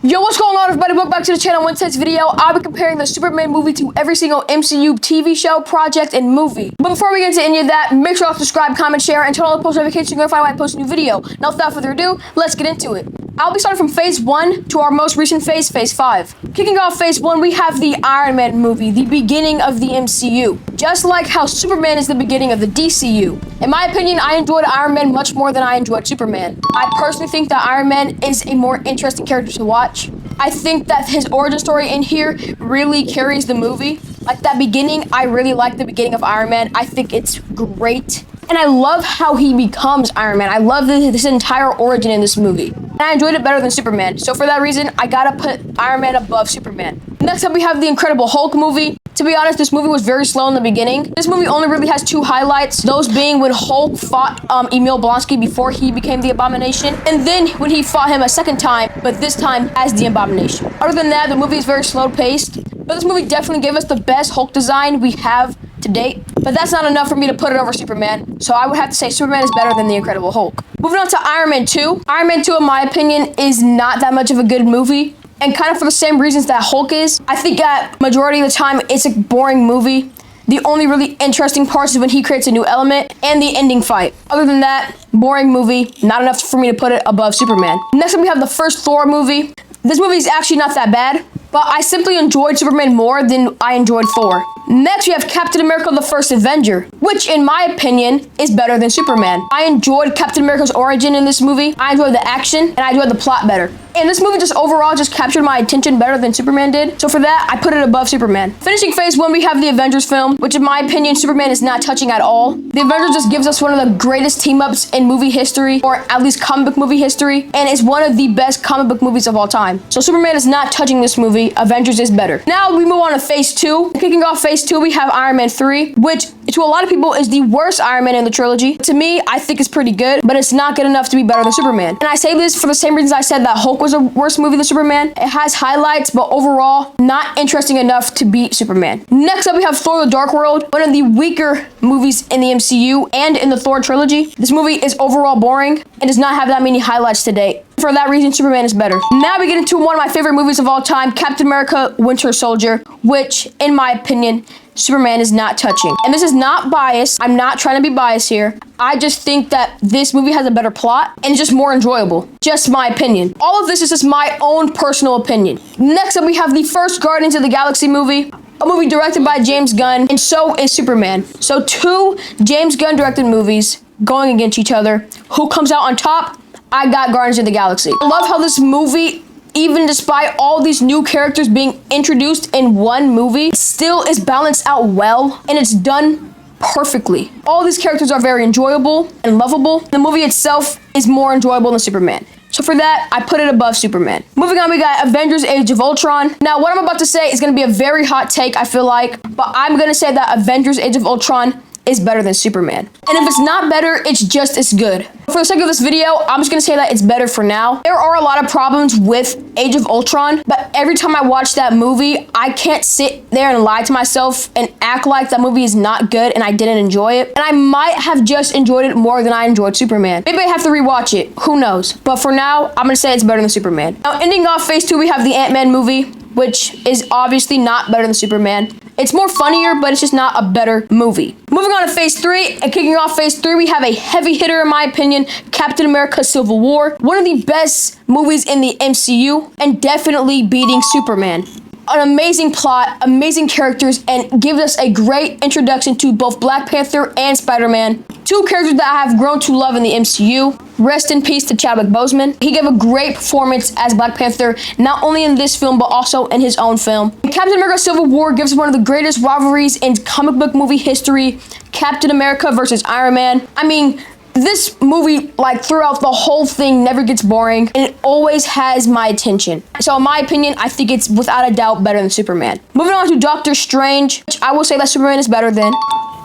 Yo, what's going on, everybody? Welcome back to the channel. In today's video, I'll be comparing the Superman movie to every single MCU TV show, project, and movie. But before we get into any of that, make sure to subscribe, comment, share, and turn on the post notifications to be notified when I post a new video. Now, without further ado, let's get into it. I'll be starting from Phase 1 to our most recent phase, Phase 5. Kicking off Phase 1, we have the Iron Man movie, the beginning of the MCU. Just like how Superman is the beginning of the DCU. In my opinion, I enjoyed Iron Man much more than I enjoyed Superman. I personally think that Iron Man is a more interesting character to watch. I think that his origin story in here really carries the movie. Like that beginning, I really like the beginning of Iron Man. I think it's great. And I love how he becomes Iron Man. I love this entire origin in this movie. And I enjoyed it better than Superman. So for that reason, I gotta put Iron Man above Superman. Next up, we have the Incredible Hulk movie. To be honest, this movie was very slow in the beginning. This movie only really has two highlights. Those being when Hulk fought Emil Blonsky before he became the Abomination. And then when he fought him a second time, but this time as the Abomination. Other than that, the movie is very slow paced. But this movie definitely gave us the best Hulk design we have to date. But that's not enough for me to put it over Superman. So I would have to say Superman is better than the Incredible Hulk. Moving on to Iron Man 2. Iron Man 2, in my opinion, is not that much of a good movie. And kind of for the same reasons that Hulk is. I think that majority of the time, it's a boring movie. The only really interesting parts is when he creates a new element and the ending fight. Other than that, boring movie. Not enough for me to put it above Superman. Next up, we have the first Thor movie. This movie is actually not that bad, but I simply enjoyed Superman more than I enjoyed Thor. Next, we have Captain America: The First Avenger, which in my opinion is better than Superman. I enjoyed Captain America's origin in this movie. I enjoyed the action and I enjoyed the plot better. And this movie just overall just captured my attention better than Superman did. So for that, I put it above Superman. Finishing Phase 1, we have the Avengers film, which in my opinion, Superman is not touching at all. The Avengers just gives us one of the greatest team-ups in movie history, or at least comic book movie history, and it's one of the best comic book movies of all time. So Superman is not touching this movie. Avengers is better. Now we move on to Phase 2. Kicking off Phase 2, we have Iron Man 3, which to a lot of people is the worst Iron Man in the trilogy. To me, I think it's pretty good, but it's not good enough to be better than Superman. And I say this for the same reasons I said that Hulk was a worse movie than Superman. It has highlights, but overall, not interesting enough to beat Superman. Next up, we have Thor: The Dark World, one of the weaker movies in the MCU and in the Thor trilogy. This movie is overall boring and does not have that many highlights to date. For that reason, Superman is better. Now we get into one of my favorite movies of all time, Captain America: Winter Soldier, which, in my opinion, Superman is not touching. And this is not biased. I'm not trying to be biased here. I just think that this movie has a better plot and it's just more enjoyable. Just my opinion. All of this is just my own personal opinion. Next up, we have the first Guardians of the Galaxy movie. A movie directed by James Gunn, and so is Superman. So two James Gunn directed movies going against each other. Who comes out on top? I got Guardians of the Galaxy. I love how this movie, even despite all these new characters being introduced in one movie, still is balanced out well, and it's done perfectly. All these characters are very enjoyable and lovable. The movie itself is more enjoyable than Superman. So for that, I put it above Superman. Moving on, we got Avengers: Age of Ultron. Now, what I'm about to say is going to be a very hot take, I feel like, but I'm going to say that Avengers: Age of Ultron is better than Superman. And if it's not better, it's just as good. For the sake of this video, I'm just gonna say that it's better for now. There are a lot of problems with Age of Ultron, but every time I watch that movie, I can't sit there and lie to myself and act like that movie is not good and I didn't enjoy it. And I might have just enjoyed it more than I enjoyed Superman. Maybe I have to rewatch it, who knows? But for now, I'm gonna say it's better than Superman. Now, ending off Phase 2, we have the Ant-Man movie, which is obviously not better than Superman. It's more funnier, but it's just not a better movie. Moving on to Phase 3, and kicking off Phase 3, we have a heavy hitter, in my opinion, Captain America: Civil War. One of the best movies in the MCU, and definitely beating Superman. An amazing plot, amazing characters, and gives us a great introduction to both Black Panther and Spider-Man. Two characters that I have grown to love in the MCU. Rest in peace to Chadwick Boseman. He gave a great performance as Black Panther, not only in this film, but also in his own film. And Captain America: Civil War gives one of the greatest rivalries in comic book movie history. Captain America versus Iron Man. I mean, this movie, like throughout the whole thing, never gets boring, and it always has my attention. So in my opinion, I think it's without a doubt better than Superman. Moving on to Doctor Strange, which I will say that Superman is better than.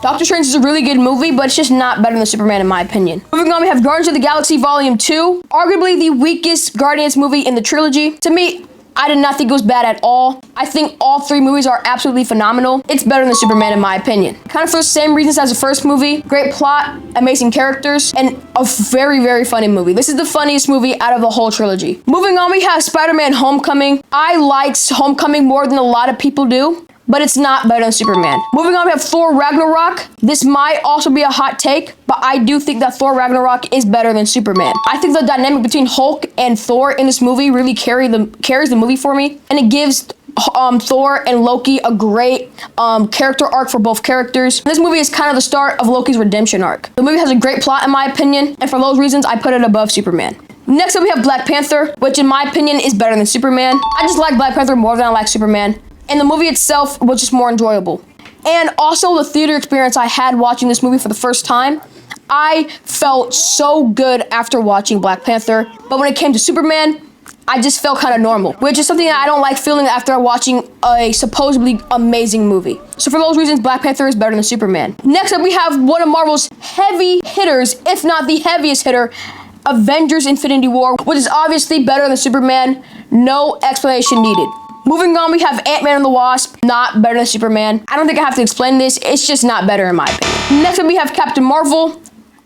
Doctor Strange is a really good movie, but it's just not better than Superman in my opinion. Moving on, we have Guardians of the Galaxy Volume 2, arguably the weakest Guardians movie in the trilogy. To me, I did not think it was bad at all. I think all three movies are absolutely phenomenal. It's better than Superman in my opinion. Kind of for the same reasons as the first movie. Great plot, amazing characters, and a very, very funny movie. This is the funniest movie out of the whole trilogy. Moving on, we have Spider-Man Homecoming. I like Homecoming more than a lot of people do, but it's not better than Superman. Moving on, we have Thor Ragnarok. This might also be a hot take, but I do think that Thor Ragnarok is better than Superman. I think the dynamic between Hulk and Thor in this movie really carries the movie for me, and it gives Thor and Loki a great character arc for both characters. This movie is kind of the start of Loki's redemption arc. The movie has a great plot in my opinion, and for those reasons, I put it above Superman. Next up, we have Black Panther, which in my opinion is better than Superman. I just like Black Panther more than I like Superman. And the movie itself was just more enjoyable. And also the theater experience I had watching this movie for the first time, I felt so good after watching Black Panther. But when it came to Superman, I just felt kind of normal, which is something that I don't like feeling after watching a supposedly amazing movie. So for those reasons, Black Panther is better than Superman. Next up, we have one of Marvel's heavy hitters, if not the heaviest hitter, Avengers Infinity War, which is obviously better than Superman. No explanation needed. Moving on, we have Ant-Man and the Wasp, not better than Superman. I don't think I have to explain this, it's just not better in my opinion. Next up, we have Captain Marvel,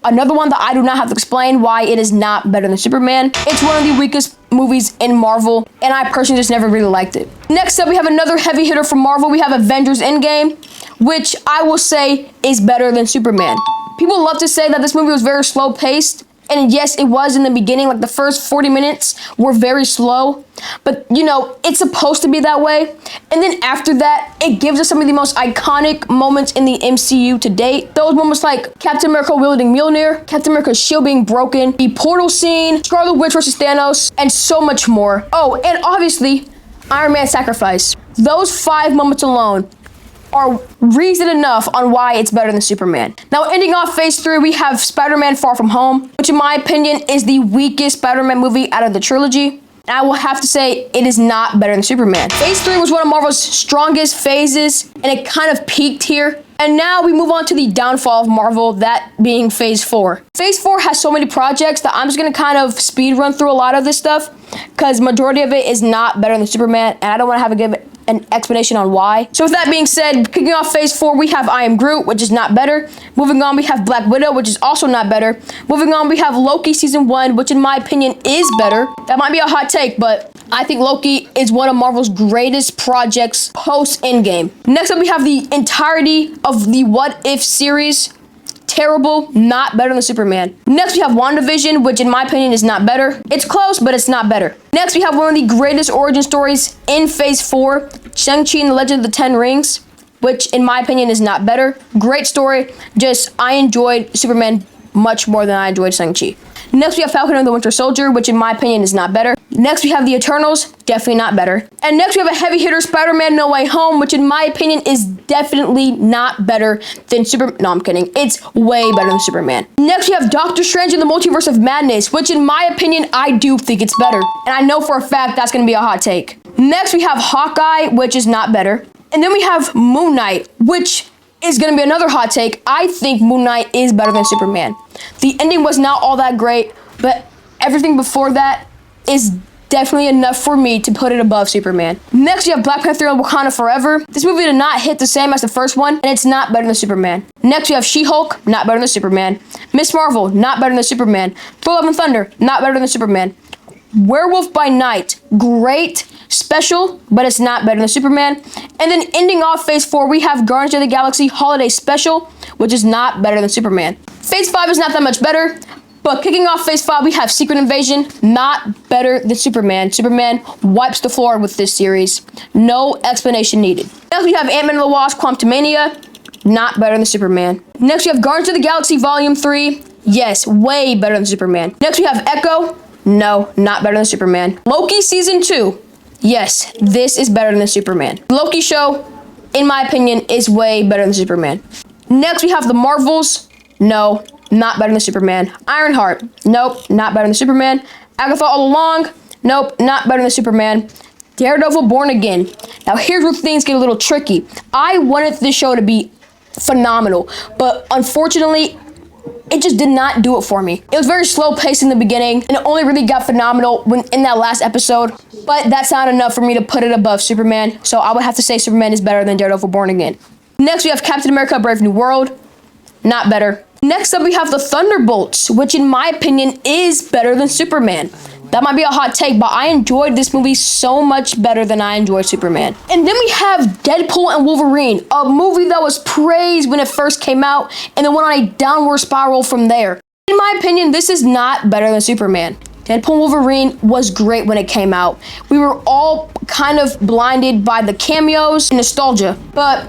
another one that I do not have to explain why it is not better than Superman. It's one of the weakest movies in Marvel, and I personally just never really liked it. Next up, we have another heavy hitter from Marvel. We have Avengers Endgame, which I will say is better than Superman. People love to say that this movie was very slow-paced, and yes, it was in the beginning, like the first 40 minutes were very slow, but you know, it's supposed to be that way. And then after that, it gives us some of the most iconic moments in the MCU to date. Those moments like Captain America wielding Mjolnir, Captain America's shield being broken, the portal scene, Scarlet Witch versus Thanos, and so much more. Oh, and obviously, Iron Man's sacrifice. Those 5 moments alone are reason enough on why it's better than Superman. Now, ending off Phase 3, we have Spider-Man Far From Home, which in my opinion is the weakest Spider-Man movie out of the trilogy. And I will have to say it is not better than Superman. Phase 3 was one of Marvel's strongest phases, and it kind of peaked here. And now we move on to the downfall of Marvel, that being Phase 4. Phase 4 has so many projects that I'm just gonna kind of speed run through a lot of this stuff, because majority of it is not better than Superman, and I don't want to give an explanation on why. So with that being said, kicking off Phase 4, we have I Am Groot, which is not better. Moving on, we have Black Widow, which is also not better. Moving on, we have Loki Season 1, which in my opinion is better. That might be a hot take, but I think Loki is one of Marvel's greatest projects post-Endgame. Next up, we have the entirety of the What If series. Terrible, not better than Superman. Next, we have WandaVision, which in my opinion is not better. It's close, but it's not better. Next, we have one of the greatest origin stories in Phase 4, Shang-Chi and the Legend of the Ten Rings, which in my opinion is not better. Great story, just I enjoyed Superman much more than I enjoyed Shang-Chi. Next, we have Falcon and the Winter Soldier, which in my opinion is not better. Next, we have The Eternals, definitely not better. And next, we have a heavy hitter, Spider-Man No Way Home, which in my opinion is definitely not better than Superman. No, I'm kidding. It's way better than Superman. Next, we have Doctor Strange in the Multiverse of Madness, which in my opinion, I do think it's better. And I know for a fact that's going to be a hot take. Next, we have Hawkeye, which is not better. And then we have Moon Knight, which is going to be another hot take. I think Moon Knight is better than Superman. The ending was not all that great, but everything before that is definitely enough for me to put it above Superman. Next, you have Black Panther and Wakanda Forever. This movie did not hit the same as the first one, and it's not better than Superman. Next, we have She-Hulk, not better than Superman. Miss Marvel, not better than Superman. Thor: Love and Thunder, not better than Superman. Werewolf by Night, great, special, but it's not better than Superman. And then ending off Phase 4, we have Guardians of the Galaxy Holiday Special, which is not better than Superman. Phase 5 is not that much better, but kicking off Phase 5, we have Secret Invasion, not better than Superman. Superman wipes the floor with this series. No explanation needed. Next, we have Ant-Man and the Wasp Quantumania, not better than Superman. Next, we have Guardians of the Galaxy Volume 3, yes, way better than Superman. Next, we have Echo, no, not better than Superman. Loki Season 2, yes, this is better than Superman. Loki show, in my opinion, is way better than Superman. Next, we have The Marvels, no, not better than Superman. Ironheart, nope, not better than Superman. Agatha All Along, nope, not better than Superman. Daredevil Born Again. Now here's where things get a little tricky. I wanted this show to be phenomenal, but unfortunately, it just did not do it for me. It was very slow paced in the beginning, and it only really got phenomenal when in that last episode. But that's not enough for me to put it above Superman. So I would have to say Superman is better than Daredevil Born Again. Next, we have Captain America Brave New World. Not better. Next up, we have the Thunderbolts, which in my opinion is better than Superman. That might be a hot take, but I enjoyed this movie so much better than I enjoyed Superman. And then we have Deadpool and Wolverine, a movie that was praised when it first came out and then went on a downward spiral from there. In my opinion, this is not better than Superman. Deadpool and Wolverine was great when it came out. We were all kind of blinded by the cameos and nostalgia, but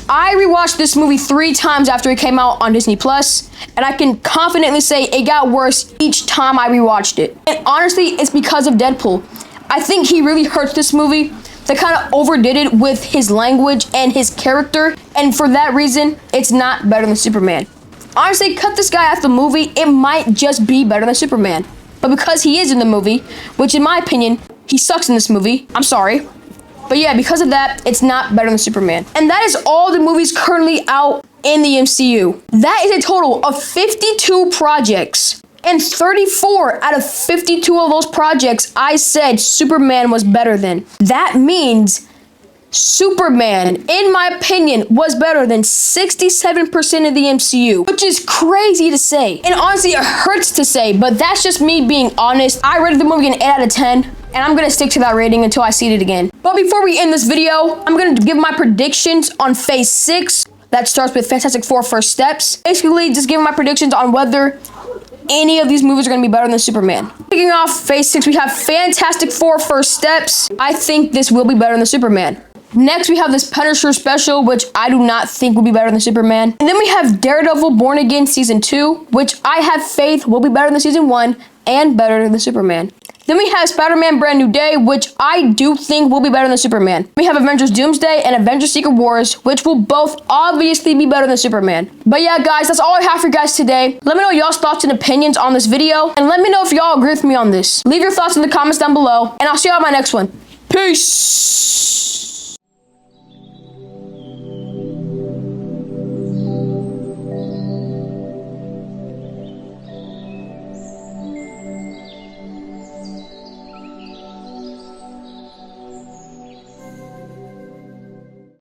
I rewatched this movie 3 times after it came out on Disney Plus, and I can confidently say it got worse each time I rewatched it. And honestly, it's because of Deadpool. I think he really hurts this movie. They kind of overdid it with his language and his character, and for that reason, it's not better than Superman. Honestly, cut this guy out of the movie, it might just be better than Superman. But because he is in the movie, which in my opinion, he sucks in this movie, I'm sorry. But yeah, because of that, it's not better than Superman. And that is all the movies currently out in the MCU. That is a total of 52 projects. And 34 out of 52 of those projects, I said Superman was better than. That means Superman, in my opinion, was better than 67% of the MCU, which is crazy to say. And honestly, it hurts to say, but that's just me being honest. I rated the movie an 8 out of 10. And I'm gonna stick to that rating until I see it again. But before we end this video, I'm gonna give my predictions on Phase 6. That starts with Fantastic Four First Steps. Basically, just giving my predictions on whether any of these movies are gonna be better than Superman. Kicking off Phase 6, we have Fantastic Four First Steps. I think this will be better than Superman. Next, we have this Punisher special, which I do not think will be better than Superman. And then we have Daredevil Born Again Season 2, which I have faith will be better than Season 1 and better than Superman. Then we have Spider-Man Brand New Day, which I do think will be better than Superman. We have Avengers Doomsday and Avengers Secret Wars, which will both obviously be better than Superman. But yeah, guys, that's all I have for you guys today. Let me know y'all's thoughts and opinions on this video, and let me know if y'all agree with me on this. Leave your thoughts in the comments down below, and I'll see y'all in my next one. Peace!